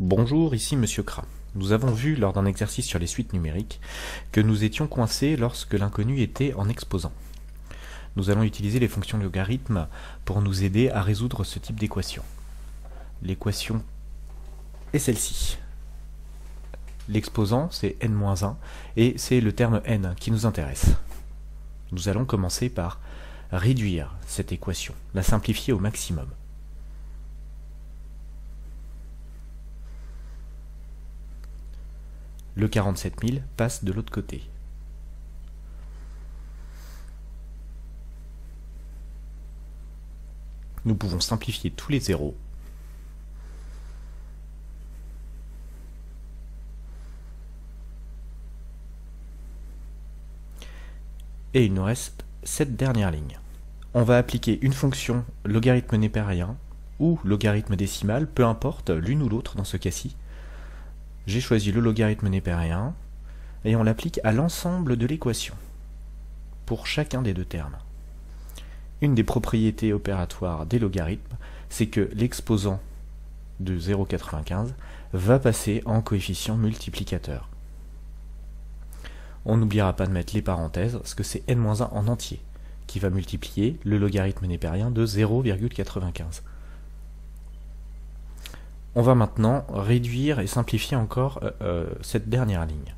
Bonjour, ici Monsieur Kra. Nous avons vu lors d'un exercice sur les suites numériques que nous étions coincés lorsque l'inconnu était en exposant. Nous allons utiliser les fonctions logarithme pour nous aider à résoudre ce type d'équation. L'équation est celle-ci. L'exposant, c'est n-1, et c'est le terme n qui nous intéresse. Nous allons commencer par réduire cette équation, la simplifier au maximum. Le 47 000 passe de l'autre côté. Nous pouvons simplifier tous les zéros. Et il nous reste cette dernière ligne. On va appliquer une fonction logarithme népérien ou logarithme décimal, peu importe, l'une ou l'autre dans ce cas-ci. J'ai choisi le logarithme népérien et on l'applique à l'ensemble de l'équation pour chacun des deux termes. Une des propriétés opératoires des logarithmes, c'est que l'exposant de 0,95 va passer en coefficient multiplicateur. On n'oubliera pas de mettre les parenthèses, parce que c'est n-1 en entier qui va multiplier le logarithme népérien de 0,95. On va maintenant réduire et simplifier encore cette dernière ligne.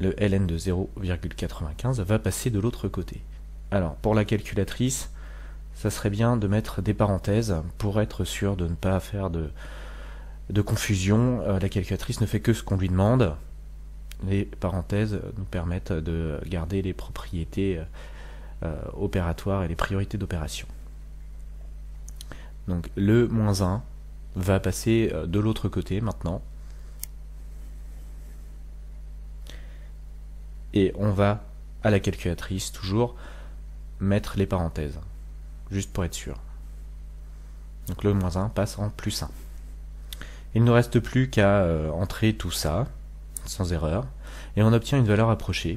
Le ln de 0,95 va passer de l'autre côté. Alors, pour la calculatrice, ça serait bien de mettre des parenthèses pour être sûr de ne pas faire de confusion. La calculatrice ne fait que ce qu'on lui demande. Les parenthèses nous permettent de garder les propriétés opératoires et les priorités d'opération. Donc le -1 va passer de l'autre côté maintenant. Et on va, à la calculatrice, toujours mettre les parenthèses, juste pour être sûr. Donc le -1 passe en +1. Il ne nous reste plus qu'à entrer tout ça, sans erreur, et on obtient une valeur approchée.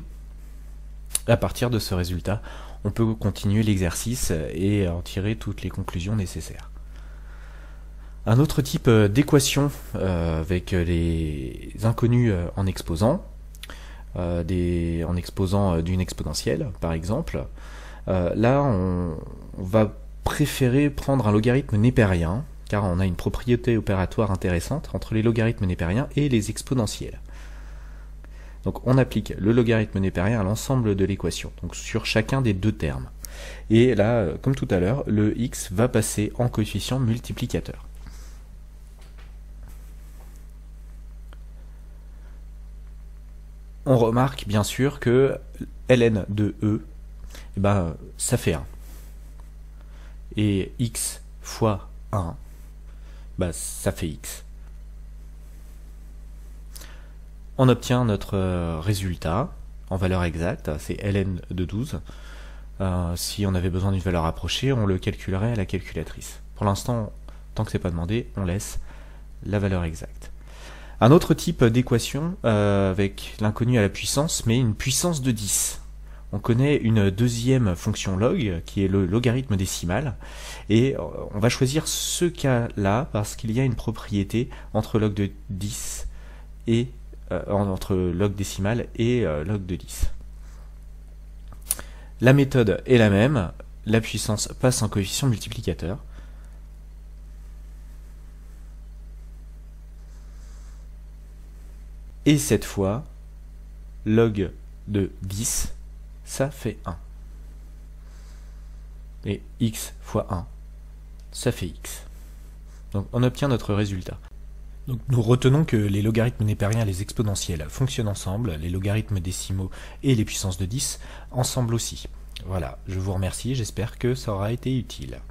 À partir de ce résultat, on peut continuer l'exercice et en tirer toutes les conclusions nécessaires. Un autre type d'équation avec les inconnus en exposant, en exposant d'une exponentielle par exemple, là on va préférer prendre un logarithme népérien, car on a une propriété opératoire intéressante entre les logarithmes népériens et les exponentielles. Donc on applique le logarithme népérien à l'ensemble de l'équation, donc sur chacun des deux termes. Et là, comme tout à l'heure, le x va passer en coefficient multiplicateur. On remarque bien sûr que ln de e, ça fait 1. Et x fois 1, ça fait x. On obtient notre résultat en valeur exacte, c'est ln de 12. Si on avait besoin d'une valeur approchée, on le calculerait à la calculatrice. Pour l'instant, tant que c'est pas demandé, on laisse la valeur exacte. Un autre type d'équation avec l'inconnu à la puissance, mais une puissance de 10. On connaît une deuxième fonction log, qui est le logarithme décimal, et on va choisir ce cas-là parce qu'il y a une propriété entre log de 10 et entre log décimal et log de 10. La méthode est la même, la puissance passe en coefficient multiplicateur. Et cette fois, log de 10, ça fait 1. Et x fois 1, ça fait x. Donc on obtient notre résultat. Donc nous retenons que les logarithmes népériens et les exponentielles fonctionnent ensemble, les logarithmes décimaux et les puissances de 10 ensemble aussi. Voilà, je vous remercie, j'espère que ça aura été utile.